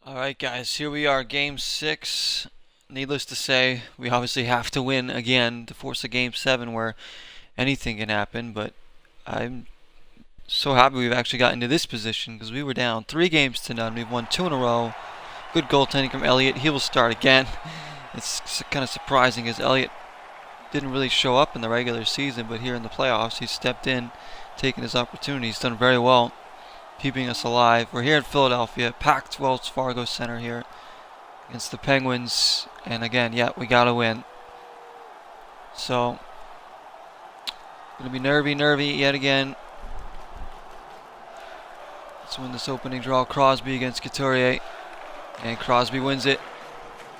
Alright guys, here we are, game 6. Needless to say, we obviously have to win again to force a game 7 where anything can happen, but I'm so happy we've actually gotten to this position because we were down 3-0. We've won 2 in a row. Good goaltending from Elliott. He will start again. It's kind of surprising as Elliott didn't really show up in the regular season, but here in the playoffs he's stepped in, taking his opportunity. He's done very well, keeping us alive. We're here in Philadelphia, packed Wells Fargo Center here against the Penguins, and again, yeah, we gotta win. So, gonna be nervy yet again. Let's win this opening draw. Crosby against Couturier, and Crosby wins it.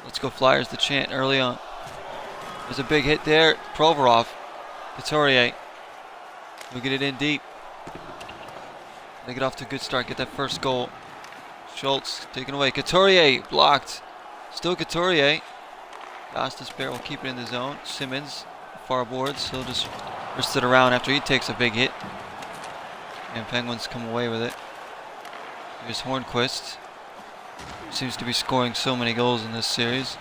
Let's go Flyers, the chant early on. There's a big hit there. Provorov, Couturier. We get it in deep. They get off to a good start, get that first goal. Schultz taken away. Couturier blocked. Still Couturier. Gostisbehere will keep it in the zone. Simmons, far boards. He'll just wrist it around after he takes a big hit. And Penguins come away with it. Here's Hornquist. Seems to be scoring so many goals in this series.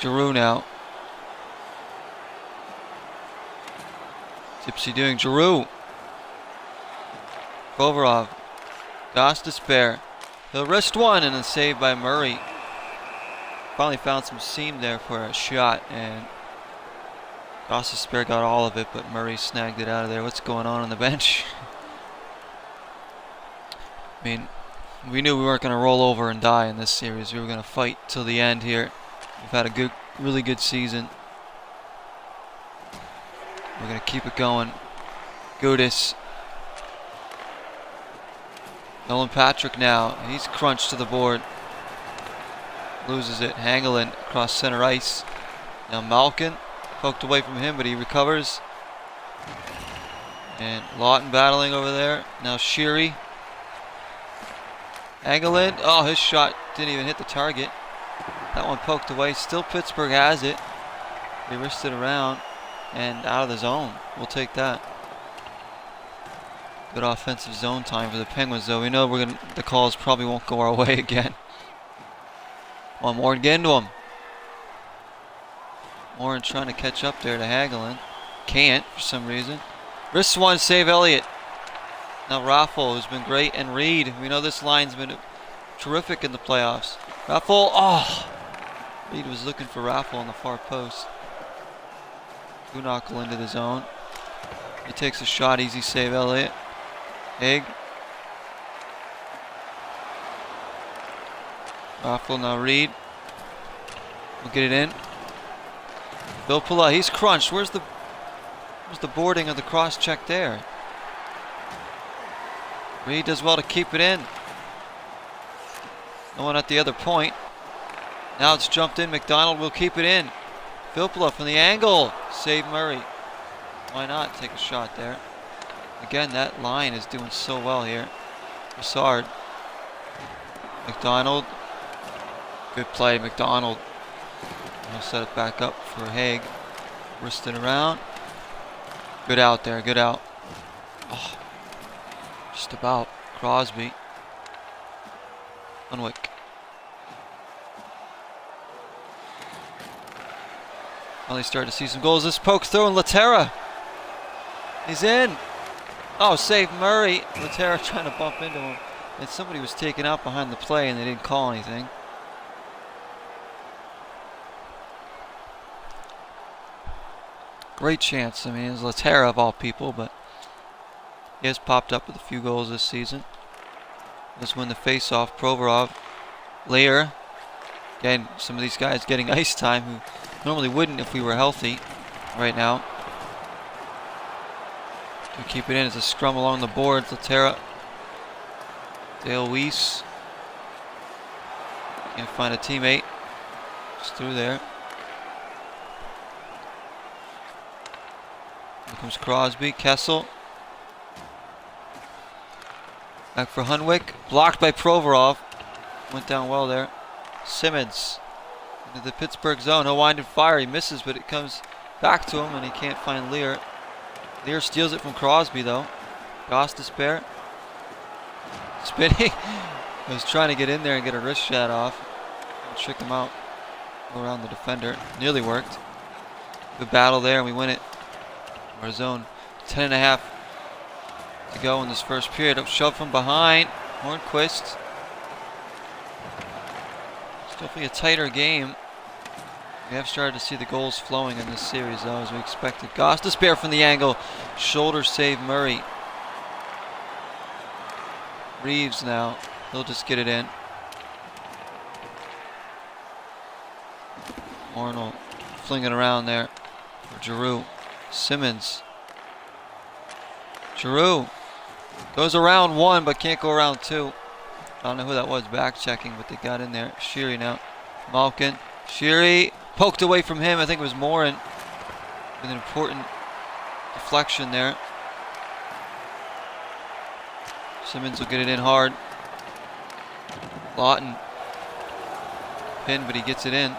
Giroux now. Tipsy doing Giroux. Provorov. Gostisbehere. He'll wrist one and a save by Murray. Finally found some seam there for a shot, and Gostisbehere got all of it, but Murray snagged it out of there. What's going on the bench? I mean, we knew we weren't going to roll over and die in this series. We were going to fight till the end here. We've had a really good season. We're going to keep it going. Gudis. Nolan Patrick now. He's crunched to the board. Loses it. Hangelin across center ice. Now Malkin poked away from him, but he recovers. And Lawton battling over there. Now Sheary. Hangelin. Oh, his shot didn't even hit the target. That one poked away. Still Pittsburgh has it. They wristed around and out of the zone. We'll take that. Good offensive zone time for the Penguins, though. We know the calls probably won't go our way again. One more and get into him. Morin trying to catch up there to Hagelin. Can't for some reason. Wrist one, save Elliott. Now Raffle, who's been great, and Reed. We know this line's been terrific in the playoffs. Raffle, oh! Reed was looking for Raffle on the far post. Knuckle into the zone. He takes a shot, easy save Elliott. Haig. Raffle, now Reed. We'll get it in. Bill Pula, he's crunched. Where's the boarding of the cross check there? Reed does well to keep it in. No one at the other point. Now it's jumped in. McDonald will keep it in. Filppula from the angle. Save Murray. Why not take a shot there? Again, that line is doing so well here. Broussard. McDonald. Good play, McDonald. He'll set it back up for Haig. Wristed around. Good out there, good out. Oh, just about. Crosby. Unwick. Finally starting to see some goals. This poke's throwing Laterra. He's in. Oh, save Murray. Laterra trying to bump into him. And somebody was taken out behind the play and they didn't call anything. Great chance. I mean, it's Laterra of all people, but he has popped up with a few goals this season. Let's win the face-off. Provorov. Lear. Again, some of these guys getting ice time who normally wouldn't if we were healthy right now. We keep it in. It's a scrum along the boards. Laterra. Dale Weiss. Can't find a teammate. Just through there. Here comes Crosby. Kessel. Back for Hunwick. Blocked by Provorov. Went down well there. Simmons. Into the Pittsburgh zone. He'll wind and fire. He misses, but it comes back to him and he can't find Lear. Lear steals it from Crosby though. Gostisbehere. Spinning. I was trying to get in there and get a wrist shot off and trick him out. Go around the defender. Nearly worked. Good battle there, and we win it. Our zone. 10.5 to go in this first period. Up shove from behind. Hornquist. It's definitely a tighter game. We have started to see the goals flowing in this series, though, as we expected. Gostisbehere from the angle. Shoulder save Murray. Reeves now. He'll just get it in. Arnold flinging around there for Giroux. Simmons. Giroux goes around one, but can't go around two. I don't know who that was back checking, but they got in there. Sheary now. Malkin. Sheary poked away from him. I think it was Morin with an important deflection there. Simmons will get it in hard. Lawton. Pin, but he gets it in.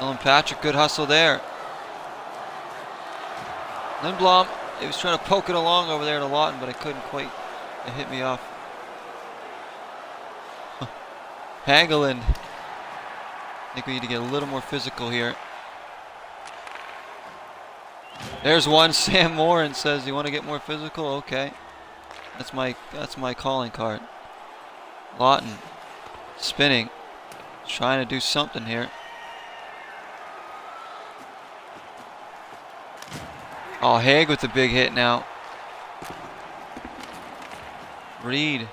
Ellen Patrick, good hustle there. Lindblom, he was trying to poke it along over there to Lawton, but I couldn't quite. It hit me off. Hagelin. I think we need to get a little more physical here. There's one. Sam Morin says, "You want to get more physical?" Okay, that's my calling card. Lawton spinning, trying to do something here. Oh, Haig with the big hit now. Reed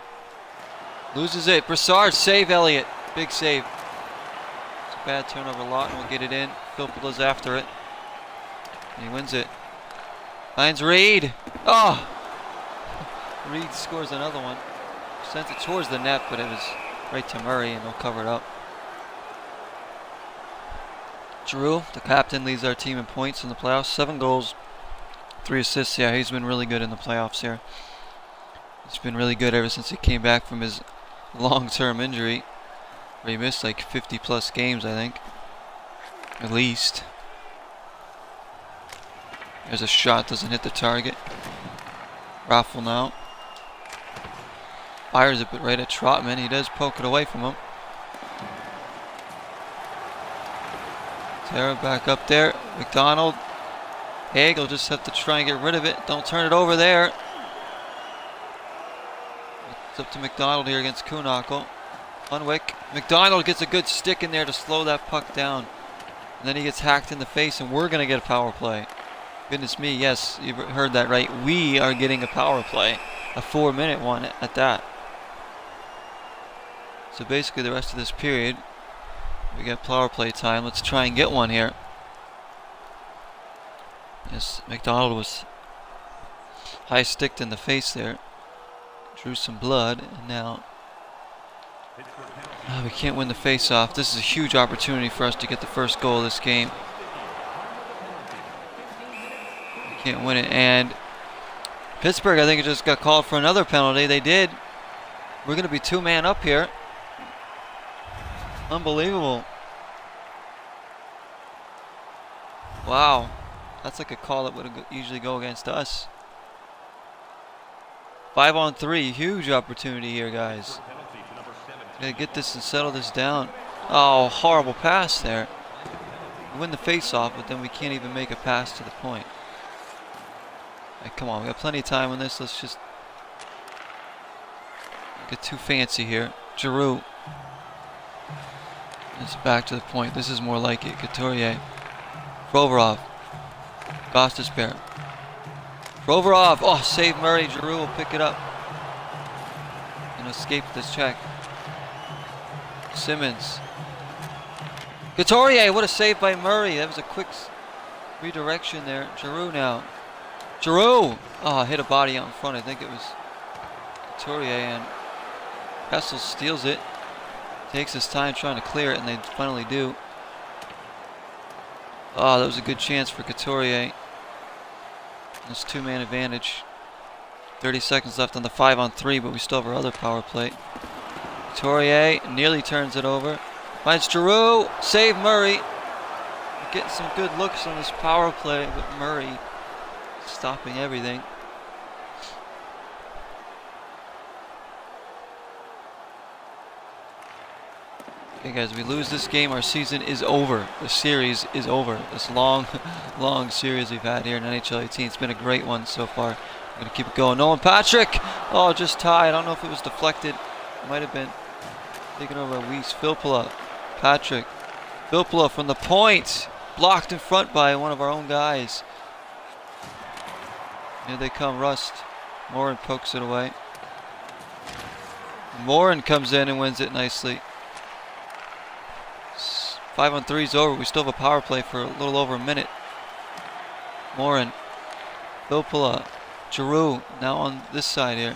loses it. Brassard save Elliott. Big save. It's a bad turnover. Lawton will get it in. Philpott after it. And he wins it. Finds Reed. Oh! Reed scores another one. Sends it towards the net, but it was right to Murray, and they'll cover it up. Giroux, the captain, leads our team in points in the playoffs. 7 goals, 3 assists. Yeah, he's been really good in the playoffs here. He's been really good ever since he came back from his long-term injury, where he missed like 50-plus games, I think. At least. There's a shot, doesn't hit the target. Raffle now. Fires it, but right at Trotman. He does poke it away from him. Tara back up there. McDonald. Haig will just have to try and get rid of it. Don't turn it over there. It's up to McDonald here against Kuhnhackl. Unwick. McDonald gets a good stick in there to slow that puck down. And then he gets hacked in the face, and we're going to get a power play. Goodness me, yes, you heard that right. We are getting a power play. A 4-minute one at that. So basically the rest of this period, we got power play time. Let's try and get one here. Yes, McDonald was high-sticked in the face there. Drew some blood, and now we can't win the face-off. This is a huge opportunity for us to get the first goal of this game. We can't win it, and Pittsburgh, I think, it just got called for another penalty. They did. We're going to be 2-man up here. Unbelievable. Wow. That's like a call that would usually go against us. 5-on-3. Huge opportunity here, guys. Gotta get this and settle this down. Oh, horrible pass there. We win the face-off, but then we can't even make a pass to the point. Hey, come on, we got plenty of time on this. Let's just get too fancy here. Giroux. It's back to the point. This is more like it. Couturier. Provorov. Gostisbehere. Provorov. Oh, save Murray. Giroux will pick it up and escape this check. Simmons. Couturier. What a save by Murray. That was a quick redirection there. Giroux now. Giroux. Oh, hit a body out in front. I think it was Couturier, and Kessel steals it. Takes his time trying to clear it, and they finally do. Oh, that was a good chance for Couturier. This 2-man advantage. 30 seconds left on the 5-on-3, but we still have our other power play. Couturier nearly turns it over. Finds Giroux. Save Murray. We're getting some good looks on this power play, but Murray stopping everything. Okay, guys, we lose this game, our season is over. The series is over. This long, long series we've had here in NHL 18. It's been a great one so far. I'm going to keep it going. Nolan Patrick! Oh, just tied. I don't know if it was deflected. It might have been taken over by Weiss. Filppula. Patrick. Filppula from the point. Blocked in front by one of our own guys. Here they come, Rust. Morin pokes it away. Morin comes in and wins it nicely. 5-on-3 is over. We still have a power play for a little over a minute. Morin. Filppula. Giroux now on this side here.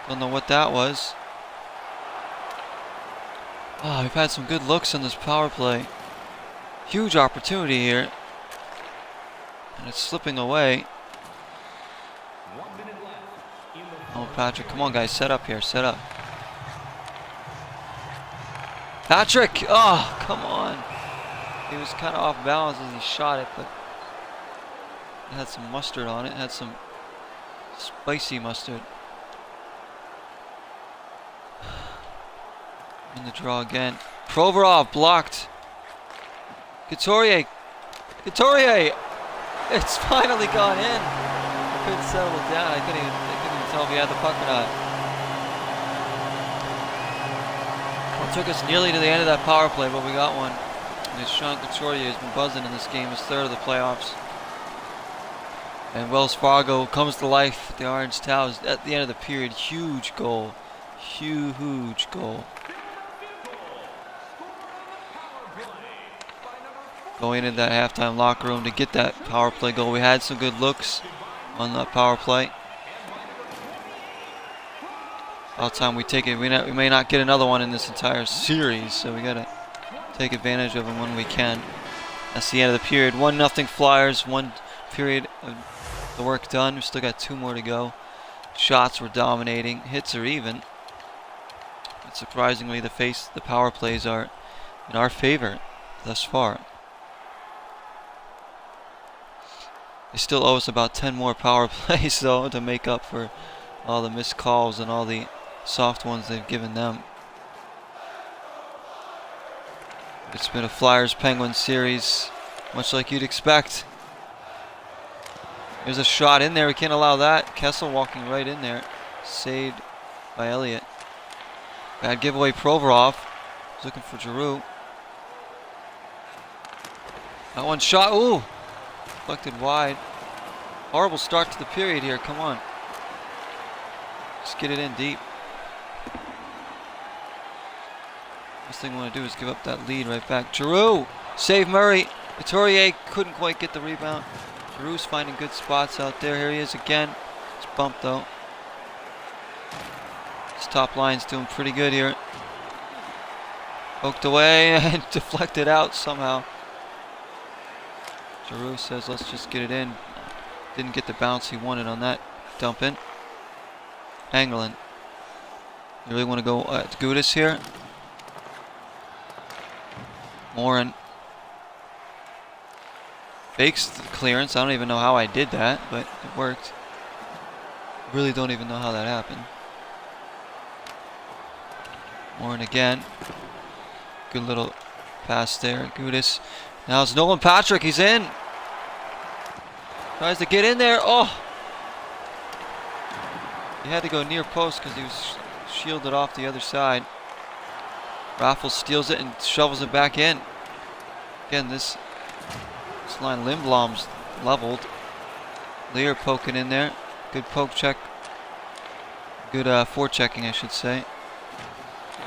Don't know what that was. Oh, we've had some good looks on this power play. Huge opportunity here. And it's slipping away. Oh, Patrick, come on, guys. Set up here. Set up. Patrick! Oh, come on. He was kind of off balance as he shot it, but it had some mustard on it. It had some spicy mustard. In the draw again. Provorov blocked. Couturier. Couturier! It's finally gone in. I couldn't settle it down. I couldn't even tell if he had the puck or not. It took us nearly to the end of that power play, but we got one. And Sean Couturier has been buzzing in this game, his third of the playoffs. And Wells Fargo comes to life. The Orange Towers at the end of the period. Huge goal. Huge goal. Going into that halftime locker room to get that power play goal. We had some good looks on that power play. All the time we take it, we may not get another one in this entire series, so we gotta take advantage of them when we can. That's the end of the period. 1-0 Flyers. One period of the work done. We still got 2 more to go. Shots were dominating. Hits are even. But surprisingly, the power plays are in our favor thus far. They still owe us about 10 more power plays though to make up for all the missed calls and all the soft ones they've given them. It's been a Flyers-Penguins series, much like you'd expect. There's a shot in there. We can't allow that. Kessel walking right in there. Saved by Elliott. Bad giveaway. Provorov. He's looking for Giroux. That one shot. Ooh! Deflected wide. Horrible start to the period here. Come on. Just get it in deep. First thing we want to do is give up that lead right back. Giroux! Save Murray. Couturier couldn't quite get the rebound. Giroux's finding good spots out there. Here he is again. It's bumped though. His top line's doing pretty good here. Poked away and deflected out somehow. Giroux says, let's just get it in. Didn't get the bounce he wanted on that dump in. Anglin. You really want to go at Gudis here? Morin. Fakes the clearance. I don't even know how I did that, but it worked. Really don't even know how that happened. Morin again. Good little pass there. Gudis. Now it's Nolan Patrick. He's in. Tries to get in there. Oh! He had to go near post because he was shielded off the other side. Raffles steals it and shovels it back in. Again, this line, Lindblom's leveled. Lear poking in there. Good poke check. Good forechecking, I should say.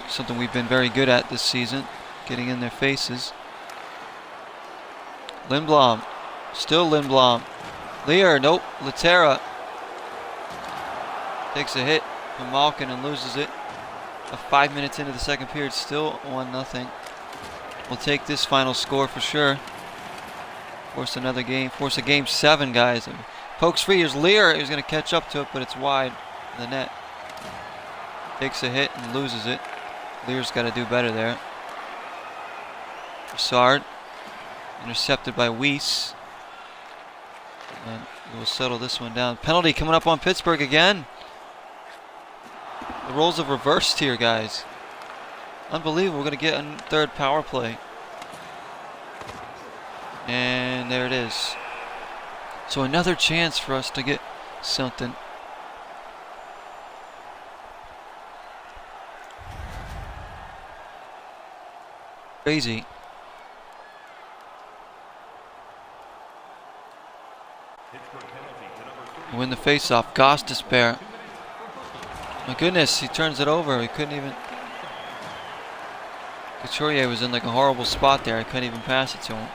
Something we've been very good at this season. Getting in their faces. Lindblom. Still Lindblom. Lear, nope. Laterra. Takes a hit from Malkin and loses it. 5 minutes into the second period, still 1-0. We'll take this final score for sure. Force another game. Force a game 7, guys. Pokes free. Here's Lear. He was going to catch up to it, but it's wide in the net. Takes a hit and loses it. Lear's got to do better there. Broussard. Intercepted by Weiss. And we'll settle this one down. Penalty coming up on Pittsburgh again. The roles have reversed here, guys. Unbelievable. We're going to get a third power play. And there it is. So another chance for us to get something. Crazy. Win the face-off. Goss despair. My goodness, he turns it over. He couldn't even... Couturier was in like a horrible spot there. I couldn't even pass it to him.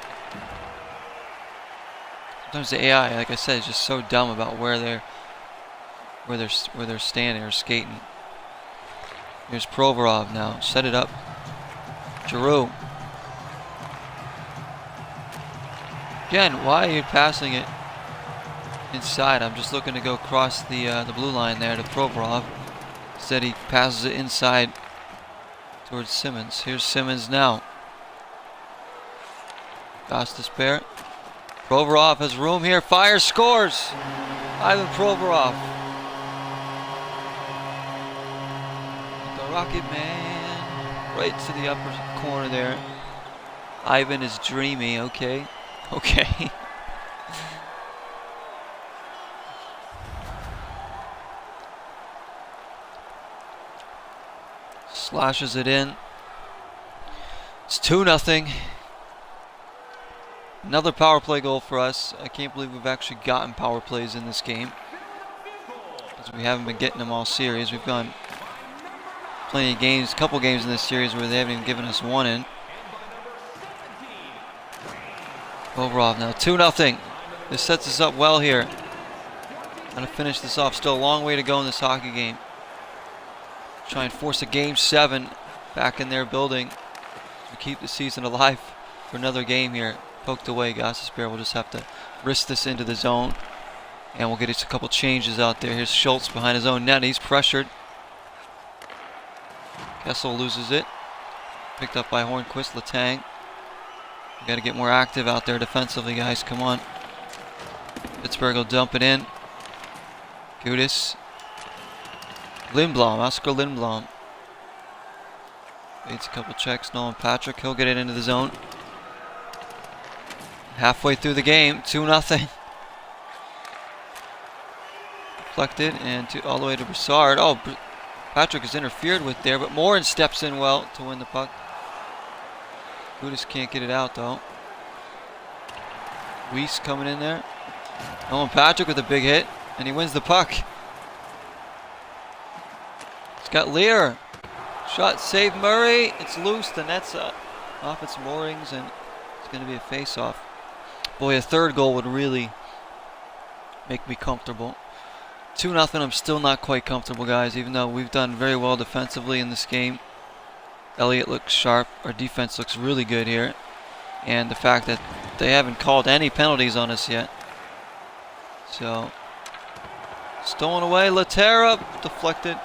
Sometimes the AI, like I said, is just so dumb about where they're standing or skating. Here's Provorov now. Set it up. Giroux. Again, why are you passing it inside? I'm just looking to go across the blue line there to Provorov. Instead, he passes it inside towards Simmons. Here's Simmons now. Goss despair. Provorov has room here. Flyers scores. Ivan Provorov. The Rocket Man. Right to the upper corner there. Ivan is dreamy. Okay. Okay. Slashes it in. It's 2-0. Another power play goal for us. I can't believe we've actually gotten power plays in this game, because we haven't been getting them all series. We've gone plenty of games, couple games in this series where they haven't even given us one in. Provorov now, 2-0. This sets us up well here. Trying to finish this off. Still a long way to go in this hockey game. Try and force a game 7 back in their building to keep the season alive for another game here. Poked away, Goss despair. We'll just have to wrist this into the zone, and we'll get us a couple changes out there. Here's Schultz behind his own net. He's pressured. Kessel loses it. Picked up by Hornquist. Letang. We got to get more active out there defensively, guys. Come on. Pittsburgh will dump it in. Gudis. Lindblom. Oscar Lindblom. Waits a couple checks. Nolan Patrick. He'll get it into the zone. Halfway through the game. 2-0. Deflected and all the way to Broussard. Oh, Patrick is interfered with there, but Morin steps in well to win the puck. Gudis can't get it out though. Weiss coming in there. Nolan Patrick with a big hit, and he wins the puck. He's got Lear. Shot save Murray. It's loose. The net's off its moorings, and it's going to be a face-off. Boy, a third goal would really make me comfortable. 2-0. I'm still not quite comfortable, guys, even though we've done very well defensively in this game. Elliott looks sharp. Our defense looks really good here. And the fact that they haven't called any penalties on us yet. So, stolen away. Laterra deflected.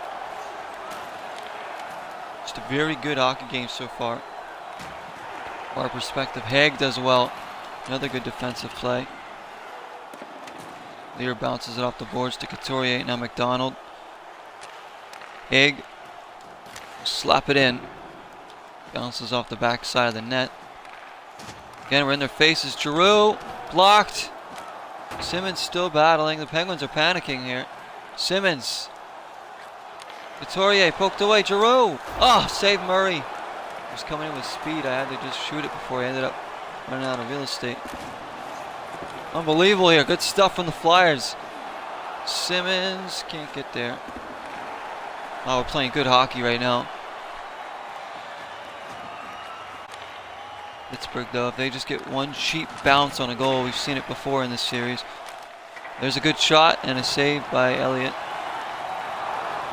Just a very good hockey game so far. From our perspective, Haig does well. Another good defensive play. Lear bounces it off the boards to Couturier. Now McDonald. Haig. Slap it in. Bounces off the back side of the net. Again, we're in their faces. Giroux. Blocked. Simmons still battling. The Penguins are panicking here. Simmons. Couturier poked away. Giroux. Oh, save Murray. He was coming in with speed. I had to just shoot it before he ended up running out of real estate. Unbelievable here. Good stuff from the Flyers. Simmons can't get there. Oh, we're playing good hockey right now. Pittsburgh, though, if they just get one cheap bounce on a goal, we've seen it before in this series. There's a good shot and a save by Elliott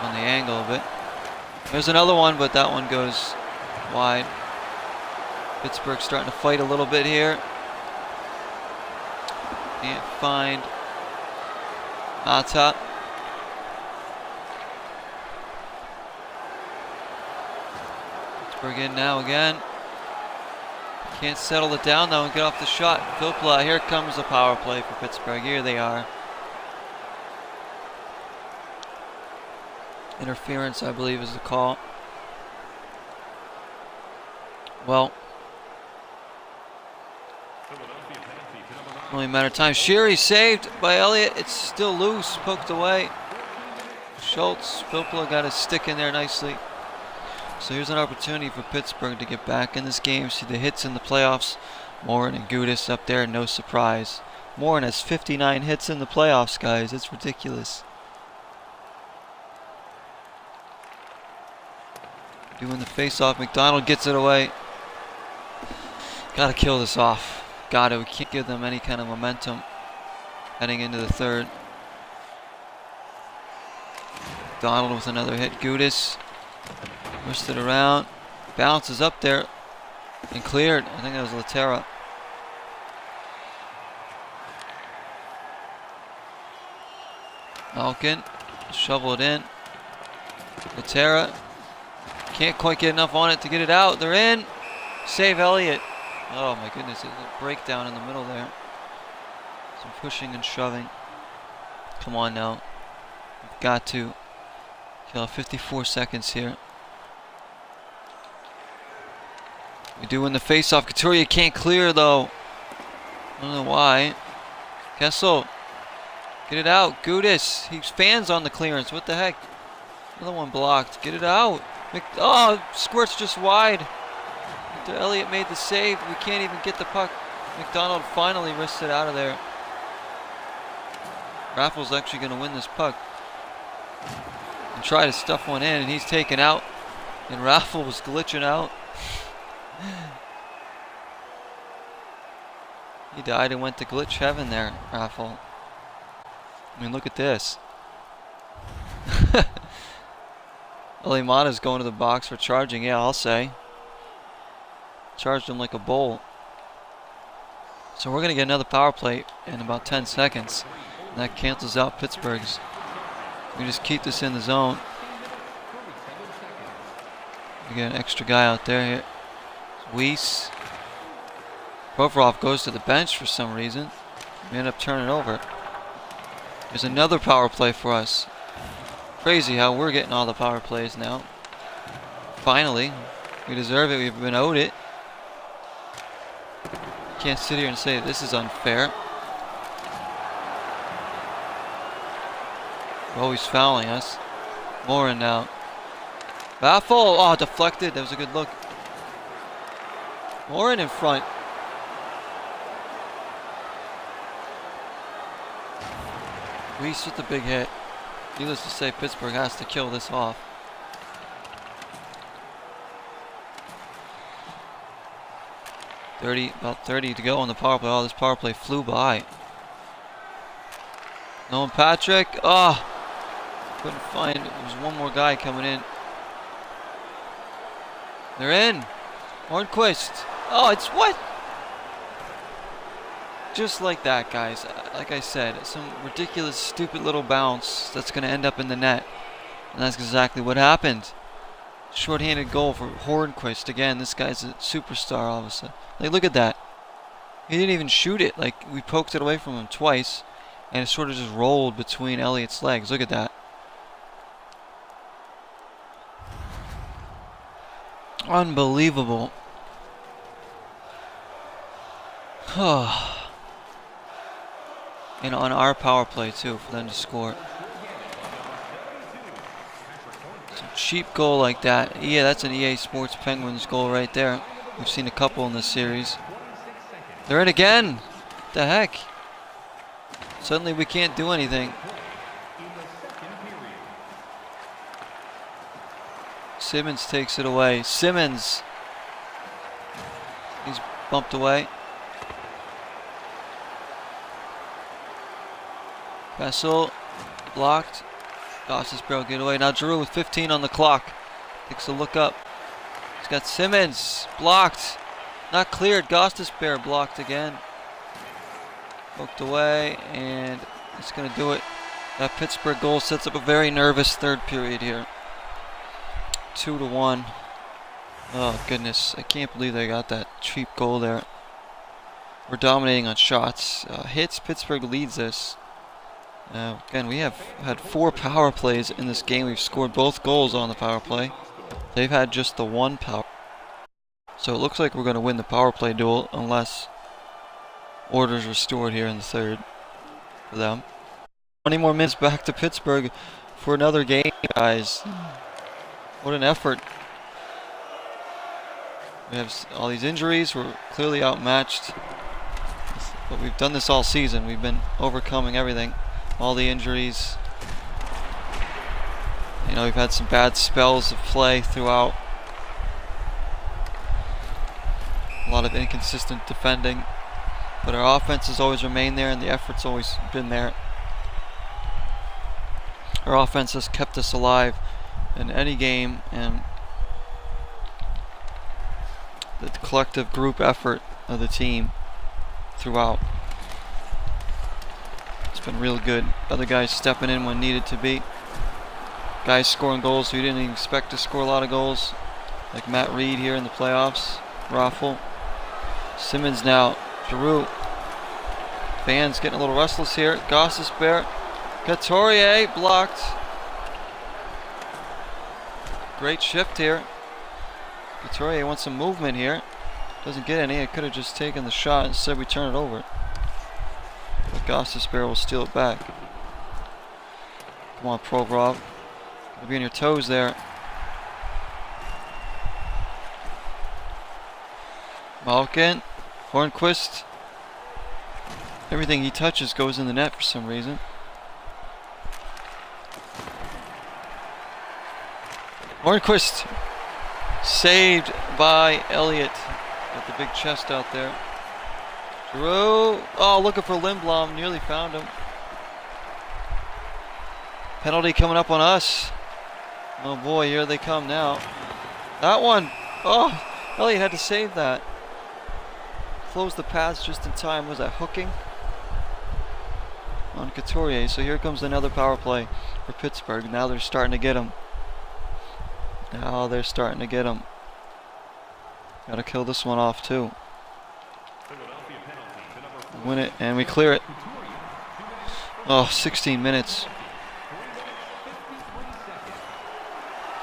on the angle of it. There's another one, but that one goes wide. Pittsburgh starting to fight a little bit here. Can't find Mata. Pittsburgh in now again. Can't settle it down though and get off the shot. Filppula, here comes the power play for Pittsburgh. Here they are. Interference, I believe, is the call. Well, only a matter of time. Sherry saved by Elliott. It's still loose, poked away. Schultz, Filppula got his stick in there nicely. So here's an opportunity for Pittsburgh to get back in this game. See the hits in the playoffs. Morin and Gudis up there, no surprise. Morin has 59 hits in the playoffs, guys. It's ridiculous. Doing the face-off. McDonald gets it away. Gotta kill this off. Gotta. We can't give them any kind of momentum heading into the third. McDonald with another hit. Gudis pushed it around. Bounces up there and cleared. I think that was Laterra. Malkin, shovel it in. Laterra can't quite get enough on it to get it out. They're in. Save Elliott. Oh my goodness, there's a breakdown in the middle there. Some pushing and shoving. Come on now. We've got to kill 54 seconds here. We do win the face-off. Couturier can't clear though. I don't know why. Kessel. Get it out. Gudis. He fans on the clearance. What the heck? Another one blocked. Get it out. Oh, squirt's just wide. After Elliott made the save, we can't even get the puck. McDonald finally wrists it out of there. Raffles actually going to win this puck. And try to stuff one in, and he's taken out. And Raffle was glitching out. He died and went to glitch heaven there, Raffle. I mean, look at this. Alimata's going to the box for charging, yeah, I'll say. Charged him like a bull. So we're going to get another power play in about 10 seconds. And that cancels out Pittsburgh's. We just keep this in the zone. We get an extra guy out there here. Weiss. Provorov goes to the bench for some reason. We end up turning over. There's another power play for us. Crazy how we're getting all the power plays now. Finally. We deserve it. We've been owed it. Can't sit here and say this is unfair. We're always fouling us. Morin now. Raffle. Oh, deflected. That was a good look. Morin in front. Weiss with the big hit. Needless to say, Pittsburgh has to kill this off. About 30 to go on the power play. Oh, this power play flew by. Nolan Patrick. Oh, couldn't find. There's one more guy coming in. They're in. Hornquist. Oh, it's what? Just like that, guys. Like I said, some ridiculous, stupid little bounce that's going to end up in the net. And that's exactly what happened. Short-handed goal for Hornquist. Again, this guy's a superstar all of a sudden. Like, look at that. He didn't even shoot it. Like, we poked it away from him twice. And it sort of just rolled between Elliott's legs. Look at that. Unbelievable. And on our power play too, for them to score. Some cheap goal like that. Yeah, that's an EA Sports Penguins goal right there. We've seen a couple in this series. They're in again. What the heck? Suddenly we can't do anything. Simmons takes it away. Simmons. He's bumped away. Kessel blocked. Gostisbehere get away. Now Giroux with 15 on the clock. Takes a look up. He's got Simmons blocked. Not cleared. Gostisbehere blocked again. Poked away, and it's going to do it. That Pittsburgh goal sets up a very nervous third period here. 2-1. Oh goodness, I can't believe they got that cheap goal there. We're dominating on shots. Hits, Pittsburgh leads us. Again, we have had 4 power plays in this game. We've scored both goals on the power play. They've had just the one power. So it looks like we're going to win the power play duel unless order's restored here in the third for them. 20 more minutes back to Pittsburgh for another game, guys. What an effort. We have all these injuries. We're clearly outmatched. But we've done this all season. We've been overcoming everything. All the injuries. You know, we've had some bad spells of play throughout. A lot of inconsistent defending. But our offense has always remained there and the effort's always been there. Our offense has kept us alive in any game, and the collective group effort of the team throughout. It's been real good. Other guys stepping in when needed to be. Guys scoring goals who didn't even expect to score a lot of goals, like Matt Reed here in the playoffs. Raffle. Simmons now. Giroux. Fans getting a little restless here. Gossesbear. Couturier blocked. Great shift here. Couturier wants some movement here. Doesn't get any. It could have just taken the shot. Instead we turn it over. But Gossesbear will steal it back. Come on, Provorov. Gotta be on your toes there. Malkin. Hornquist. Everything he touches goes in the net for some reason. Hornquist saved by Elliott. Got the big chest out there. Giroux. Oh, looking for Lindblom. Nearly found him. Penalty coming up on us. Oh boy, here they come now. That one. Oh, Elliott had to save that. Closed the pads just in time. Was that hooking? On Couturier. So here comes another power play for Pittsburgh. Now they're starting to get him. Now they're starting to get him. Gotta kill this one off too. Win it and we clear it. Oh, 16 minutes.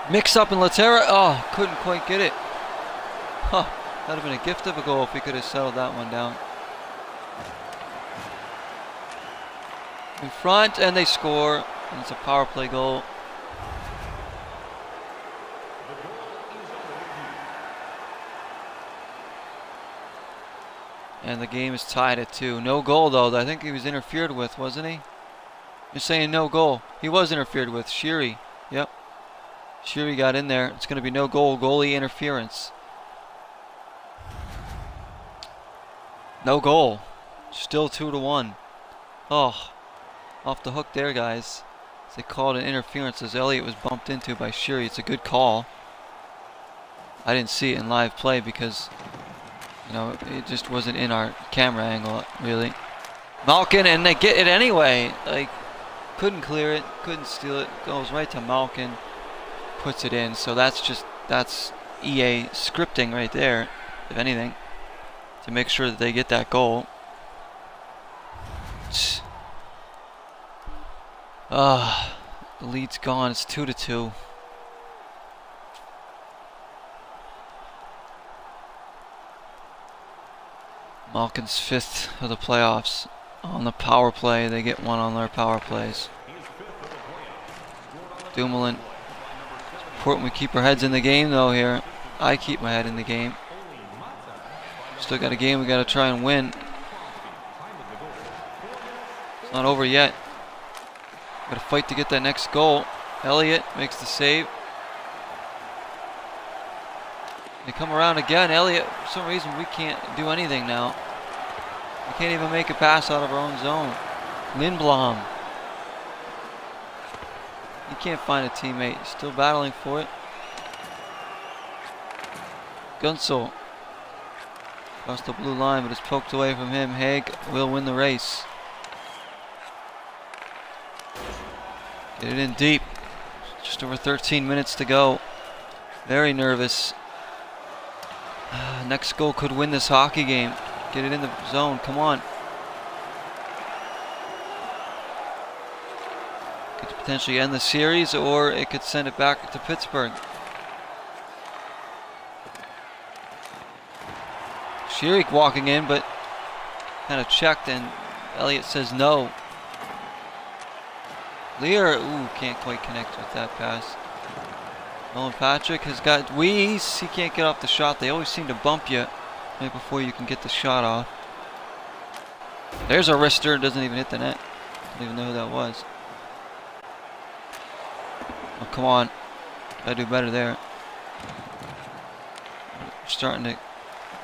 Mix up in Laterra. Oh, couldn't quite get it. Huh. That'd have been a gift of a goal if we could have settled that one down. In front, and they score. And it's a power play goal. And the game is tied at 2. No goal, though. I think he was interfered with, wasn't he? You're saying no goal. He was interfered with. Sheary. Yep. Sheary got in there. It's going to be no goal. Goalie interference. No goal. Still 2-1. Oh. Off the hook there, guys. They called an interference as Elliott was bumped into by Sheary. It's a good call. I didn't see it in live play because, you know, it just wasn't in our camera angle, really. Malkin, and they get it anyway. Like, couldn't clear it, couldn't steal it. Goes right to Malkin. Puts it in. So that's EA scripting right there, if anything, to make sure that they get that goal. The lead's gone. It's 2-2. Malkin's 5th of the playoffs. On the power play, they get one on their power plays. Dumoulin. It's important we keep our heads in the game, though, here. I keep my head in the game. Still got a game we got to try and win. It's not over yet. Got to fight to get that next goal. Elliott makes the save. They come around again. Elliott, for some reason, we can't do anything now. We can't even make a pass out of our own zone. Lindblom. He can't find a teammate. He's still battling for it. Gunsel. Across the blue line, but it's poked away from him. Haig will win the race. Get it in deep. Just over 13 minutes to go. Very nervous. Next goal could win this hockey game. Get it in the zone. Come on. Could potentially end the series, or it could send it back to Pittsburgh. Shirik walking in, but kind of checked, and Elliott says no. Lear, ooh, can't quite connect with that pass. Nolan Patrick has got Weiss. He can't get off the shot. They always seem to bump you right before you can get the shot off. There's a wrister. Doesn't even hit the net. Don't even know who that was. Oh, come on. Gotta do better there. We're starting to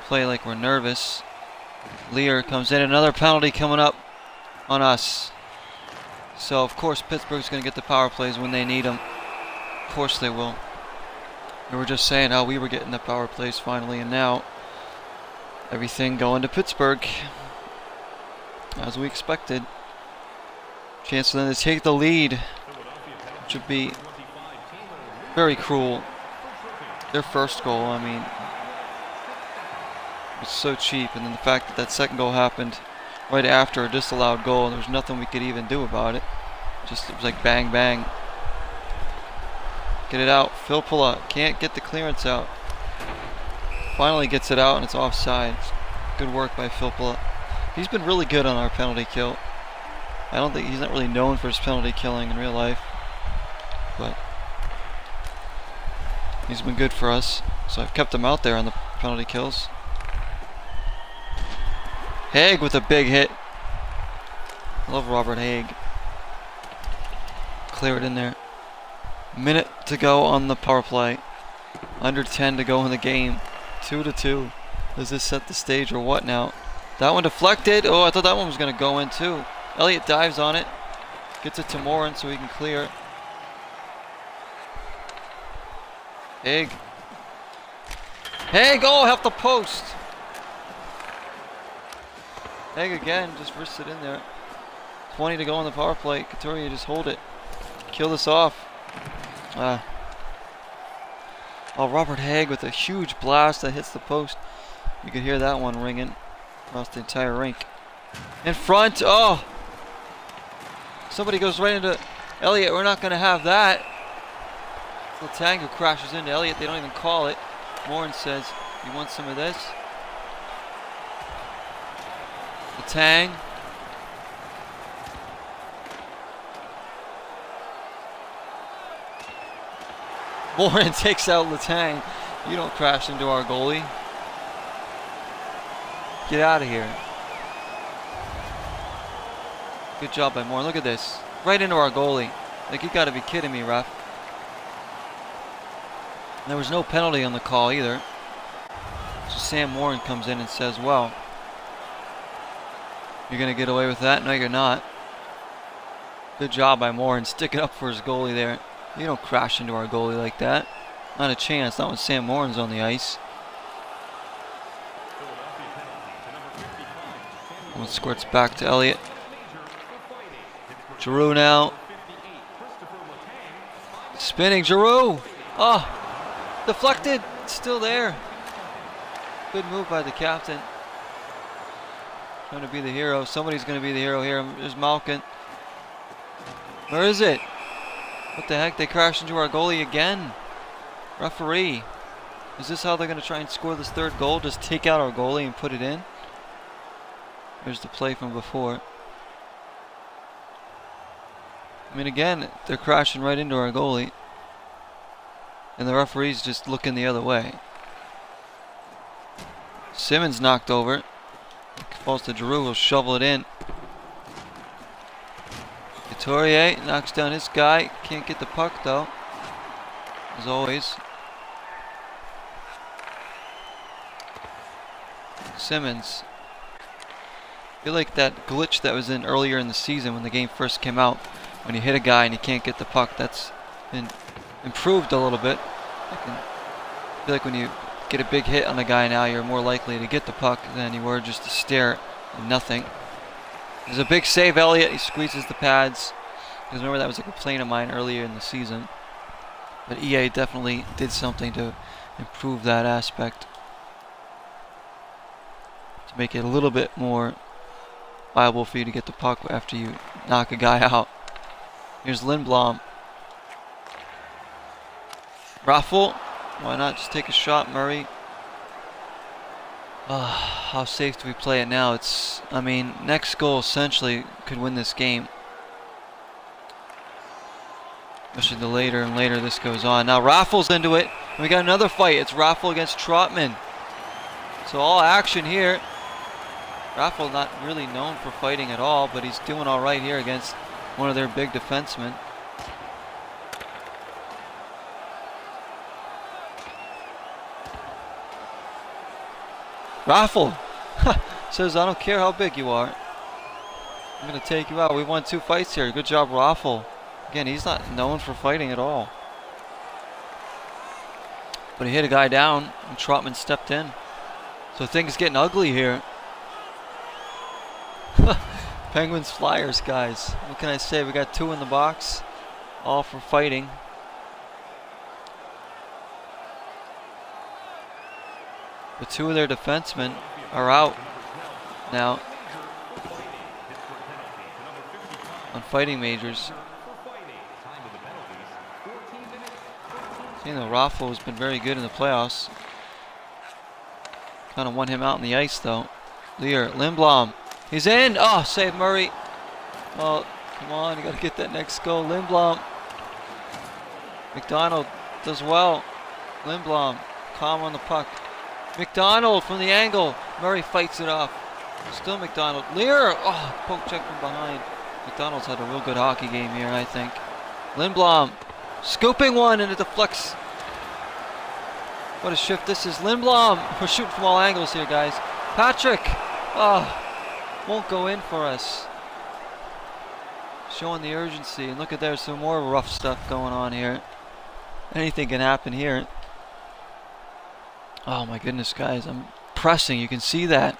play like we're nervous. Lear comes in. Another penalty coming up on us. So, of course, Pittsburgh's going to get the power plays when they need them. Of course they will. We were just saying how we were getting the power plays finally, and now everything going to Pittsburgh. As we expected. Chance for them to take the lead, which would be very cruel. Their first goal, I mean, was so cheap, and then the fact that that second goal happened right after a disallowed goal, and there was nothing we could even do about it. Just, it was like bang, bang. Get it out. Filppula can't get the clearance out. Finally gets it out, and it's offside. Good work by Filppula. He's been really good on our penalty kill. I don't think he's not really known for his penalty killing in real life, but he's been good for us. So I've kept him out there on the penalty kills. Haig with a big hit. I love Robert Haig. Clear it in there. Minute to go on the power play. Under 10 to go in the game. 2-2. Does this set the stage or what now? That one deflected. Oh, I thought that one was going to go in too. Elliott dives on it. Gets it to Morin so he can clear. Haig. Haig, oh, half the post. Haig again, just wrists it in there. 20 to go on the power play. Couturier, just hold it. Kill this off. Oh, Robert Haig with a huge blast that hits the post. You could hear that one ringing across the entire rink. In front, oh! Somebody goes right into Elliott. We're not going to have that. Letang crashes into Elliott. They don't even call it. Morin says, you want some of this? Letang. Morin takes out Letang. You don't crash into our goalie. Get out of here. Good job by Morin. Look at this. Right into our goalie. Like, you gotta be kidding me, ref. There was no penalty on the call either. So Sam Morin comes in and says, well, you're gonna get away with that? No, you're not. Good job by Morin. Sticking up for his goalie there. You don't crash into our goalie like that. Not a chance. Not when Sam Morin's on the ice. One squirts back to Elliott. Giroux now. Spinning Giroux. Oh, deflected. Still there. Good move by the captain. Trying to be the hero. Somebody's going to be the hero here. There's Malkin. Where is it? What the heck? They crashed into our goalie again. Referee. Is this how they're going to try and score this third goal? Just take out our goalie and put it in? There's the play from before. I mean, again, they're crashing right into our goalie. And the referee's just looking the other way. Simmons knocked over. Falls to Giroux. Will shovel it in. Couturier knocks down his guy. Can't get the puck though. As always. Simmons. I feel like that glitch that was in earlier in the season when the game first came out. When you hit a guy and you can't get the puck. That's been improved a little bit. I feel like when you get a big hit on a guy now, you're more likely to get the puck than you were just to stare at nothing. There's a big save, Elliott. He squeezes the pads. Because remember, that was a complaint of mine earlier in the season. But EA definitely did something to improve that aspect. To make it a little bit more viable for you to get the puck after you knock a guy out. Here's Lindblom. Raffle. Why not just take a shot, Murray? How safe do we play it now? I mean, next goal essentially could win this game. Especially the later and later this goes on. Now Raffles into it. And we got another fight. It's Raffle against Trotman. So all action here. Raffle not really known for fighting at all, but he's doing all right here against one of their big defensemen. Raffle says, I don't care how big you are. I'm going to take you out. We won 2 fights here. Good job, Raffle. Again, he's not known for fighting at all. But he hit a guy down, and Trotman stepped in. So things getting ugly here. Penguins Flyers, guys. What can I say? We got 2 in the box. All for fighting. But 2 of their defensemen are out now on fighting majors. You know, Raffle has been very good in the playoffs. Kind of won him out on the ice, though. Lear, Lindblom. He's in. Oh, save Murray. Oh, come on. You got to get that next goal. Lindblom. McDonald does well. Lindblom, calm on the puck. McDonald from the angle. Murray fights it off. Still McDonald. Lear. Oh, poke check from behind. McDonald's had a real good hockey game here, I think. Lindblom. Scooping one and it deflects. What a shift this is. Lindblom. We're shooting from all angles here, guys. Patrick. Oh, won't go in for us. Showing the urgency. And look at there's some more rough stuff going on here. Anything can happen here. Oh my goodness, guys. I'm pressing. You can see that.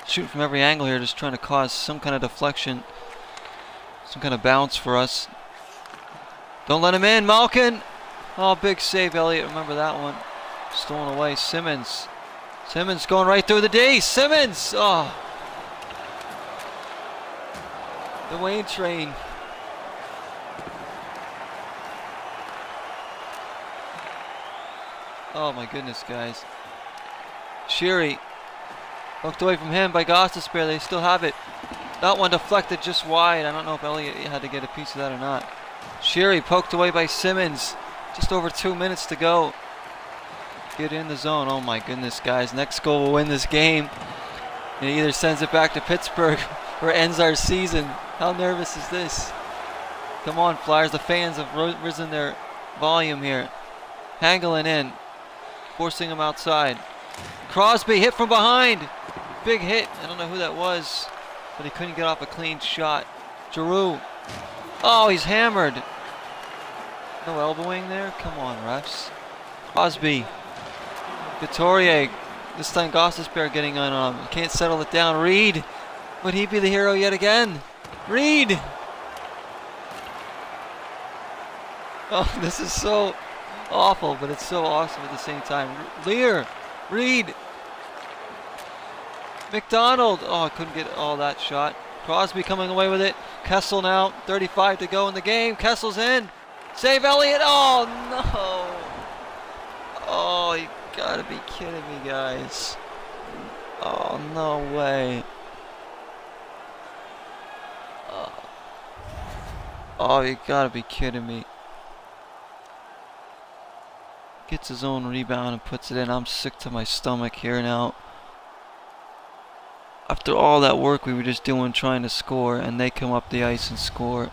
Shooting from every angle here, just trying to cause some kind of deflection. Some kind of bounce for us. Don't let him in, Malkin. Oh, big save, Elliott. Remember that one. Stolen away. Simmons. Simmons going right through the D. Simmons. Oh. The Wayne train. Oh my goodness, guys. Sheary. Poked away from him by Gostisbehere. They still have it. That one deflected just wide. I don't know if Elliott had to get a piece of that or not. Sheary poked away by Simmons. Just over 2 minutes to go. Get in the zone. Oh my goodness, guys. Next goal will win this game. It either sends it back to Pittsburgh or ends our season. How nervous is this? Come on, Flyers. The fans have risen their volume here. Hangling in. Forcing him outside. Crosby hit from behind. Big hit. I don't know who that was, but he couldn't get off a clean shot. Giroux. Oh, he's hammered. No elbowing there? Come on, refs. Crosby. Couturier. This time Gostisbehere getting on him. Can't settle it down. Reed. Would he be the hero yet again? Reed. Oh, this is so awful, but it's so awesome at the same time. Lear. Reed. McDonald. Oh, I couldn't get all that shot. Crosby coming away with it. Kessel now. 35 to go in the game. Kessel's in. Save Elliott. Oh, no. Oh, you gotta be kidding me, guys. Oh, no way. Oh, you gotta be kidding me. Gets his own rebound and puts it in. I'm sick to my stomach here now. After all that work we were just doing trying to score, and they come up the ice and score.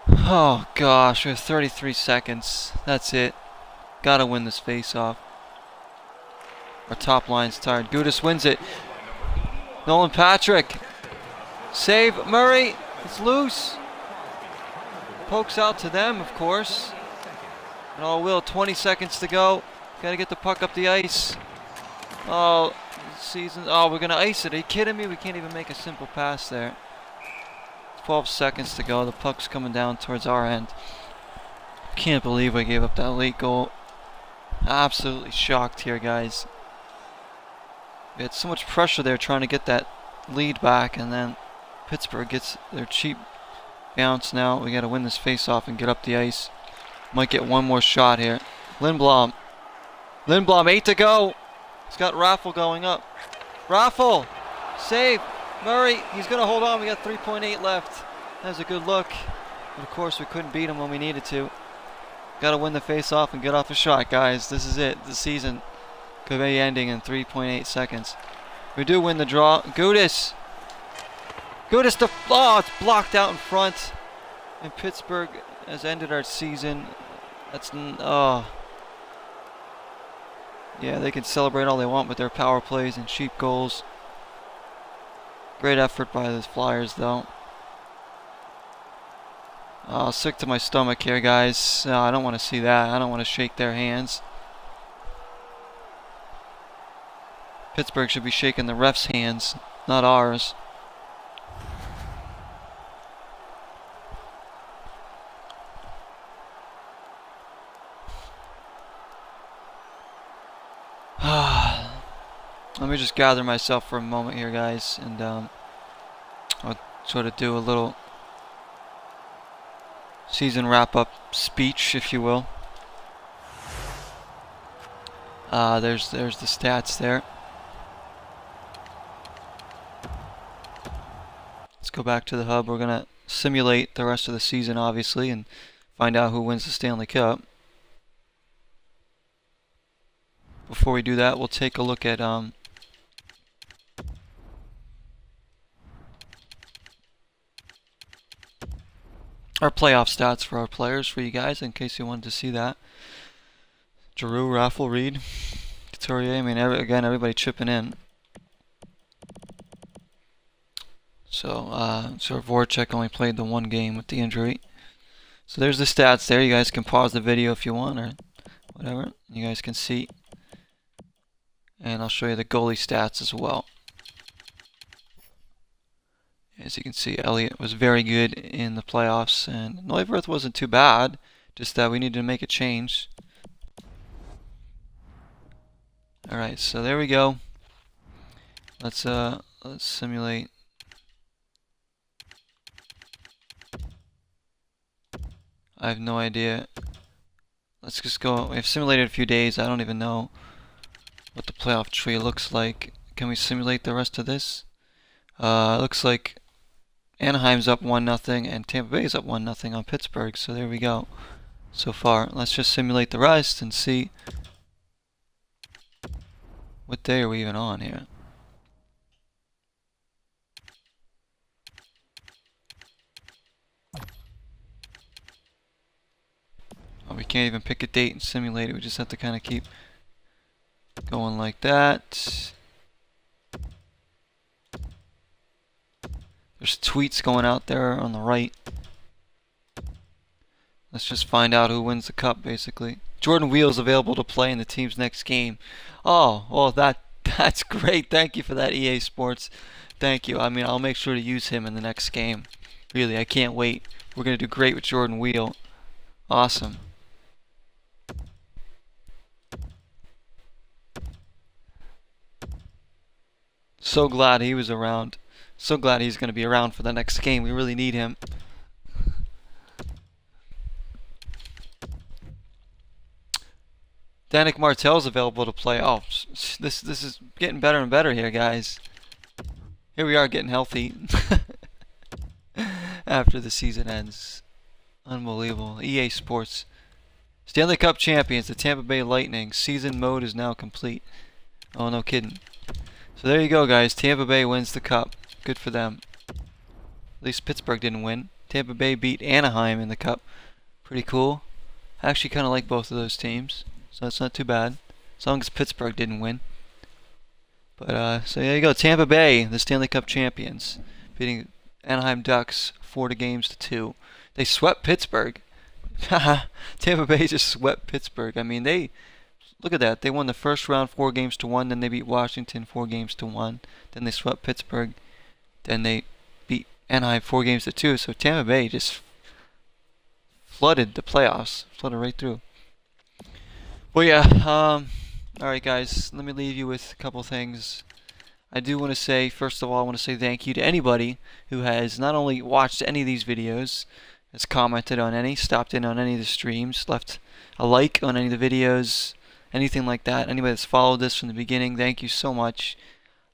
Oh gosh, we have 33 seconds. That's it. Gotta win this face-off. Our top line's tired. Gudis wins it. Nolan Patrick. Save Murray. It's loose. Pokes out to them, of course. And oh, Will, 20 seconds to go. Gotta get the puck up the ice. Oh, season. Oh, we're gonna ice it. Are you kidding me? We can't even make a simple pass there. 12 seconds to go. The puck's coming down towards our end. Can't believe I gave up that late goal. Absolutely shocked here, guys. We had so much pressure there trying to get that lead back, and then Pittsburgh gets their cheap bounce now. We got to win this face-off and get up the ice. Might get one more shot here. Lindblom. Lindblom, 8 to go. He's got Raffle going up. Raffle! Save! Murray, he's going to hold on. We got 3.8 left. That was a good look. But of course, we couldn't beat him when we needed to. Got to win the face-off and get off a shot, guys. This is it. The season could be ending in 3.8 seconds. We do win the draw. Gudis! Gudis, oh, it's blocked out in front. And Pittsburgh has ended our season. Oh. Yeah, they can celebrate all they want with their power plays and cheap goals. Great effort by the Flyers, though. Oh, sick to my stomach here, guys. No, I don't want to see that. I don't want to shake their hands. Pittsburgh should be shaking the refs' hands, not ours. Let me just gather myself for a moment here, guys, and I'll sort of do a little season wrap-up speech, if you will. There's the stats there. Let's go back to the hub. We're gonna simulate the rest of the season, obviously, and find out who wins the Stanley Cup. Before we do that, we'll take a look at our playoff stats for our players for you guys, in case you wanted to see that. Giroux, Raffle, Reed, Couturier. I mean, again, everybody chipping in. So Voracek only played the one game with the injury. So there's the stats there. You guys can pause the video if you want, or whatever. You guys can see. And I'll show you the goalie stats as well. As you can see, Elliott was very good in the playoffs, and Neuwirth wasn't too bad, just that we needed to make a change. Alright, so there we go. Let's simulate. I have no idea. Let's just go. We've simulated a few days. I don't even know what the playoff tree looks like. Can we simulate the rest of this? Looks like Anaheim's up 1-0 and Tampa Bay's up 1-0 on Pittsburgh. So there we go. So far, let's just simulate the rest and see what day are we even on here. Oh, we can't even pick a date and simulate it. We just have to kind of keep going like that. There's tweets going out there on the right. Let's just find out who wins the cup, basically. Jordan Wheel's available to play in the team's next game. Oh, well, that's great. Thank you for that, EA Sports. Thank you. I mean, I'll make sure to use him in the next game. Really, I can't wait. We're going to do great with Jordan Wheel. Awesome. So glad he was around. So glad he's going to be around for the next game. We really need him. Danik Martel's available to play. Oh, this is getting better and better here, guys. Here we are getting healthy after the season ends. Unbelievable. EA Sports. Stanley Cup champions, the Tampa Bay Lightning. Season mode is now complete. Oh, no kidding. So there you go, guys. Tampa Bay wins the cup. Good for them. At least Pittsburgh didn't win. Tampa Bay beat Anaheim in the cup. Pretty cool. I actually kind of like both of those teams, so that's not too bad. As long as Pittsburgh didn't win. But so there you go. Tampa Bay, the Stanley Cup champions, beating Anaheim Ducks 4-2. They swept Pittsburgh. Tampa Bay just swept Pittsburgh. I mean, look at that. They won the first round 4-1. Then they beat Washington 4-1. Then they swept Pittsburgh. Then they beat Anaheim 4-2. So Tampa Bay just flooded the playoffs. Flooded right through. Well, yeah. Alright, guys. Let me leave you with a couple things. I do want to say, first of all, I want to say thank you to anybody who has not only watched any of these videos, has commented on any, stopped in on any of the streams, left a like on any of the videos, anything like that. Anybody that's followed this from the beginning, thank you so much.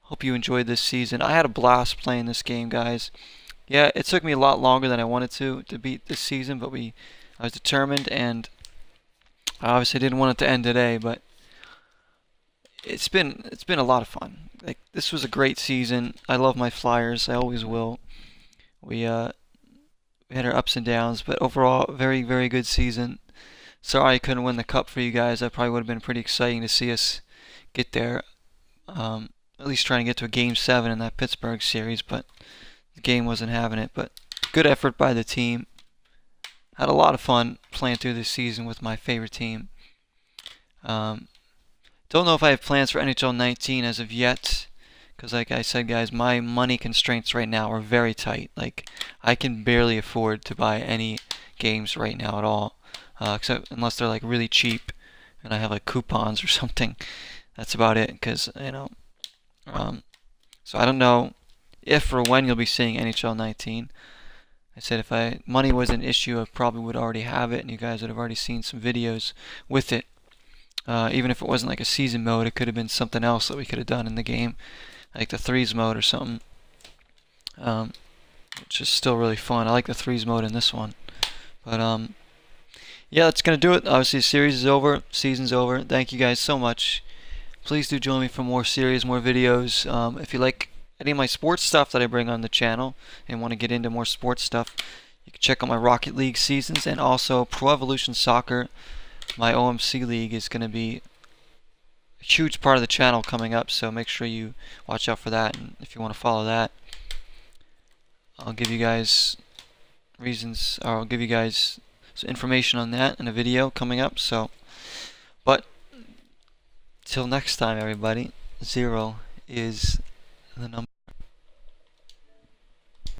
Hope you enjoyed this season. I had a blast playing this game, guys. Yeah, it took me a lot longer than I wanted to beat this season, but I was determined, and I obviously didn't want it to end today, but it's been a lot of fun. Like, this was a great season. I love my Flyers. I always will. We had our ups and downs, but overall, very, very good season. Sorry I couldn't win the cup for you guys. That probably would have been pretty exciting to see us get there. At least trying to get to a Game 7 in that Pittsburgh series, but the game wasn't having it. But good effort by the team. Had a lot of fun playing through this season with my favorite team. Don't know if I have plans for NHL 19 as of yet, because like I said, guys, my money constraints right now are very tight. Like, I can barely afford to buy any games right now at all, except unless they're like really cheap and I have like coupons or something. That's about it, because so I don't know if or when you'll be seeing NHL 19. I said if money was an issue, I probably would already have it, and you guys would have already seen some videos with it. Even if it wasn't like a season mode, it could have been something else that we could have done in the game, like the threes mode or something, which is still really fun. I like the threes mode in this one. But yeah, that's gonna do it. Obviously, the series is over, season's over. Thank you guys so much. Please do join me for more series, more videos. If you like any of my sports stuff that I bring on the channel and want to get into more sports stuff, you can check out my Rocket League seasons, and also Pro Evolution Soccer. My OMC League is going to be a huge part of the channel coming up, so make sure you watch out for that. And if you want to follow that, I'll give you guys reasons, or I'll give you guys some information on that in a video coming up. So, but till next time, everybody, 0 is the number.